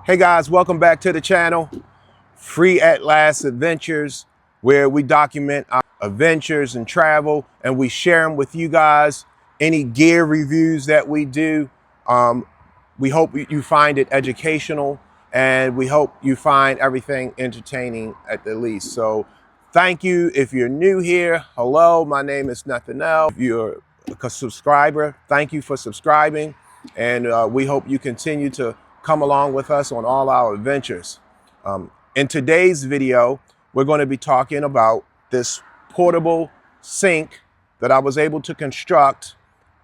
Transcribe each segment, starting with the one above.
Hey guys, welcome back to the channel, Free at Last Adventures, where we document our adventures and travel, and we share them with you guys. Any gear reviews that we do, we hope you find it educational, and we hope you find everything entertaining at the least. So thank you. If you're new here, hello, my name is Nathaniel. If you're a subscriber, thank you for subscribing, and we hope you continue to come along with us on all our adventures. In today's video, we're going to be talking about this portable sink that I was able to construct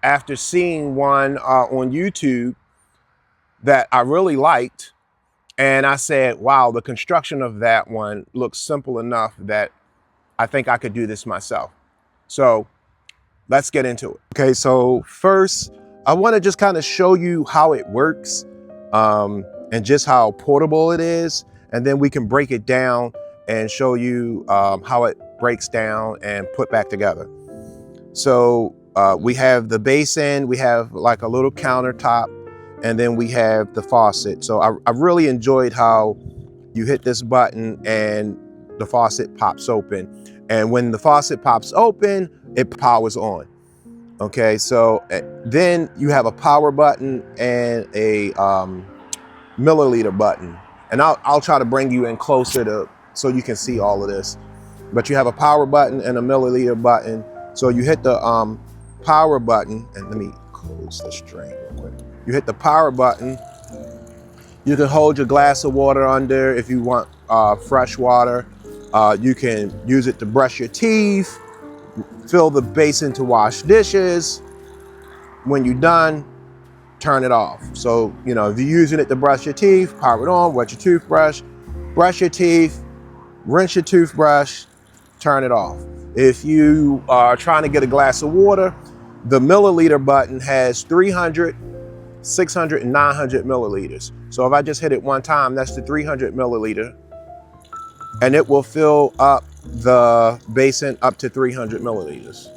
after seeing one on YouTube that I really liked. And I said, wow, the construction of that one looks simple enough that I think I could do this myself. So let's get into it. Okay, so first, I want to just kind of show you how it works and just how portable it is. And then we can break it down and show you how it breaks down and put back together. So we have the basin, we have like a little countertop, and then we have the faucet. So I really enjoyed how you hit this button and the faucet pops open. And when the faucet pops open, it powers on. Okay, so then you have a power button and a milliliter button. And I'll try to bring you in closer so you can see all of this. But you have a power button and a milliliter button. So you hit the power button, and let me close this drain real quick. You hit the power button. You can hold your glass of water under if you want fresh water. You can use it to brush your teeth, fill the basin to wash dishes. When you're done, turn it off. So, you know, if you're using it to brush your teeth, power it on, wet your toothbrush, brush your teeth, rinse your toothbrush, turn it off. If you are trying to get a glass of water, the milliliter button has 300, 600, and 900 milliliters. So if I just hit it one time, that's the 300 milliliter, and it will fill up the basin up to 300 milliliters.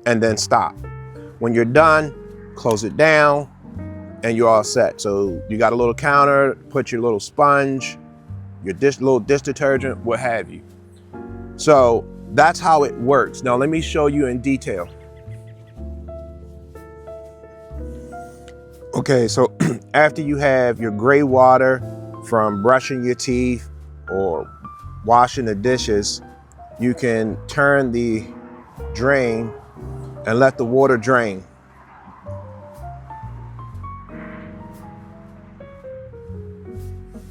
And then stop. When you're done, close it down and you're all set. So you got a little counter, put your little sponge, your little dish detergent, what have you. So that's how it works. Now let me show you in detail. Okay, so after you have your gray water from brushing your teeth or washing the dishes, you can turn the drain and let the water drain.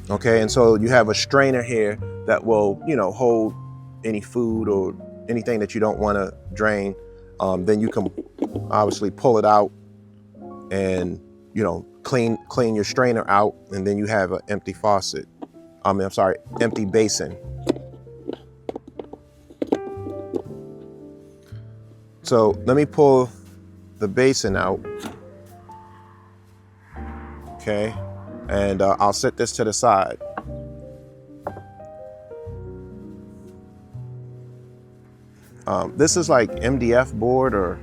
Okay, and so you have a strainer here that will, you know, hold any food or anything that you don't want to drain. Then you can obviously pull it out and, you know, clean your strainer out, and then you have an empty faucet. I'm sorry, empty basin. So let me pull the basin out. Okay, and I'll set this to the side. This is like MDF board or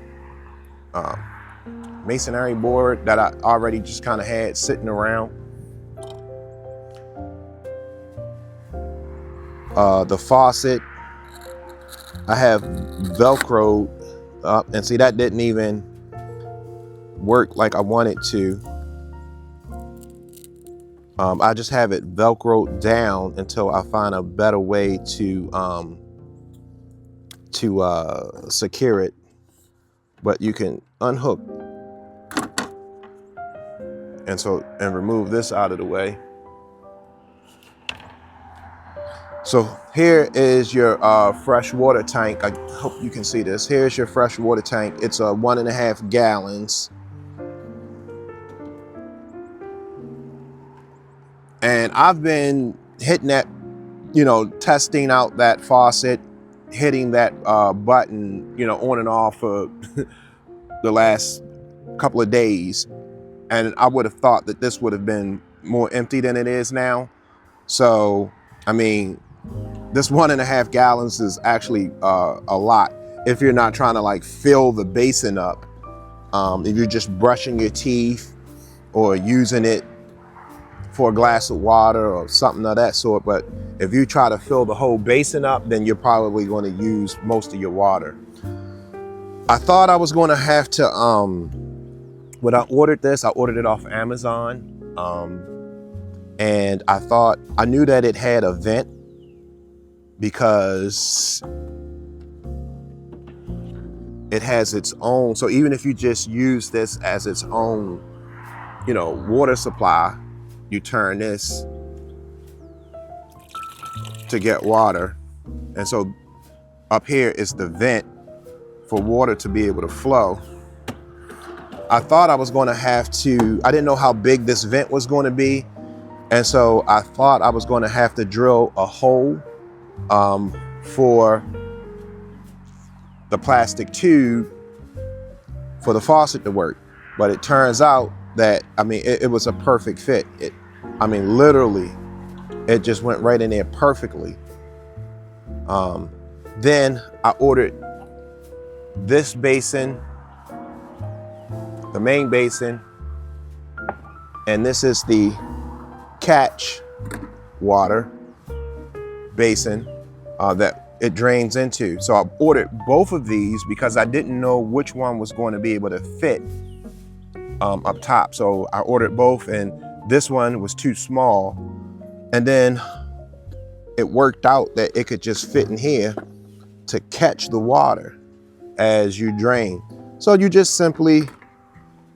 masonry board that I already just kind of had sitting around. The faucet, I have Velcro up, and see, that didn't even work like I wanted to. I just have it Velcroed down until I find a better way to secure it. But you can unhook and remove this out of the way. So here is your fresh water tank. I hope you can see this. Here's your fresh water tank. It's 1.5 gallons. And I've been hitting that, you know, testing out that faucet, hitting that button, you know, on and off for the last couple of days. And I would have thought that this would have been more empty than it is now. So, I mean, This 1.5 gallons is actually a lot if you're not trying to like fill the basin up. If you're just brushing your teeth or using it for a glass of water or something of that sort. But if you try to fill the whole basin up, then you're probably going to use most of your water. I thought I was going to have to, when I ordered this, I ordered it off Amazon. And I knew that it had a vent because it has its own. So even if you just use this as its own, water supply, you turn this to get water. And so up here is the vent for water to be able to flow. I thought I was going to have to, I didn't know how big this vent was going to be. And so I thought I was going to have to drill a hole for the plastic tube for the faucet to work. But it turns out that, it was a perfect fit. Literally, it just went right in there perfectly. Then I ordered this basin, the main basin, and this is the catch water basin that it drains into. So I ordered both of these because I didn't know which one was going to be able to fit up top. So I ordered both, and this one was too small. And then it worked out that it could just fit in here to catch the water as you drain. So you just simply,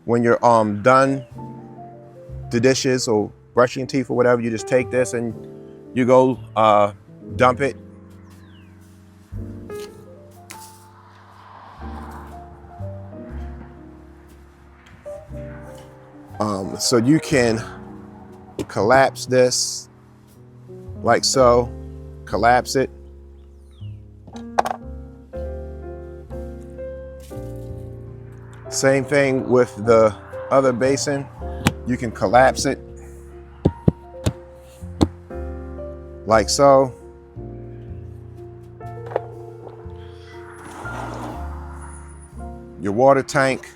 when you're done the dishes or brushing teeth or whatever, you just take this and you go dump it. So you can collapse this like so, collapse it. Same thing with the other basin. You can collapse it like so. Your water tank.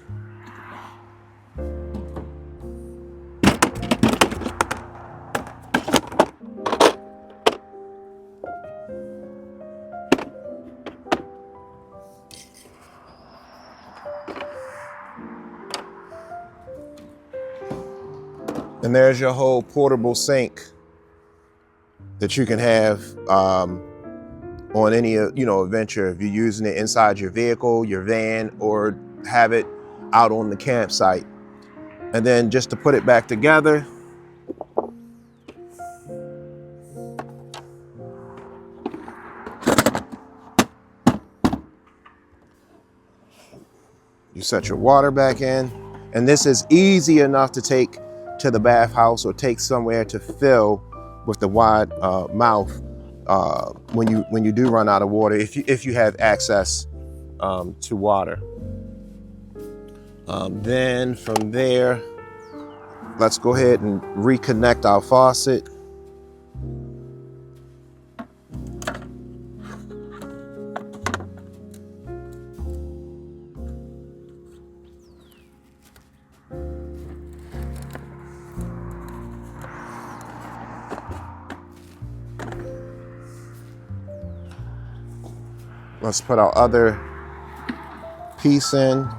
And there's your whole portable sink that you can have on any adventure. If you're using it inside your vehicle, your van, or have it out on the campsite. And then just to put it back together, you set your water back in. And this is easy enough to take to the bathhouse or take somewhere to fill with the wide mouth when you do run out of water, if you have access to water. Then from there, let's go ahead and reconnect our faucet. Let's put our other piece in.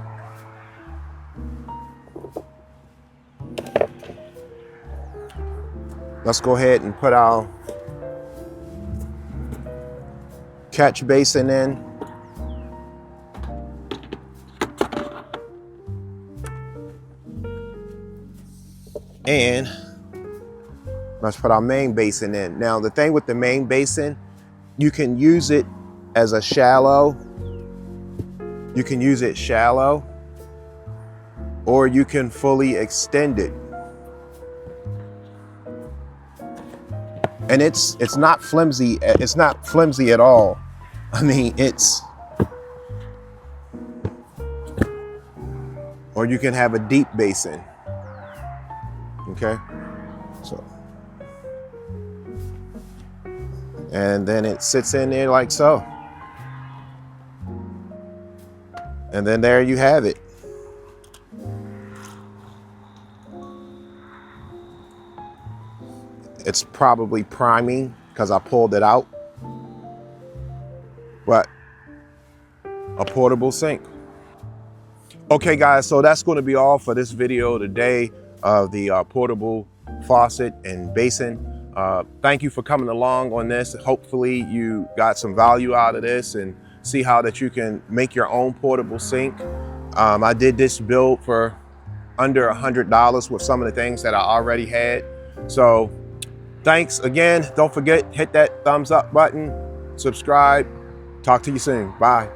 Let's go ahead and put our catch basin in. And let's put our main basin in. Now, the thing with the main basin, you can use it as a shallow. You can use it shallow, or you can fully extend it. And it's not flimsy. It's not flimsy at all. Or you can have a deep basin. Okay, so, And then it sits in there like so. And then there you have it. It's probably priming because I pulled it out. But a portable sink. Okay guys, so that's going to be all for this video today of the portable faucet and basin. Thank you for coming along on this. Hopefully you got some value out of this and see how that you can make your own portable sink. I did this build for under $100 with some of the things that I already had. So thanks again. Don't forget, hit that thumbs up button, subscribe. Talk to you soon. Bye.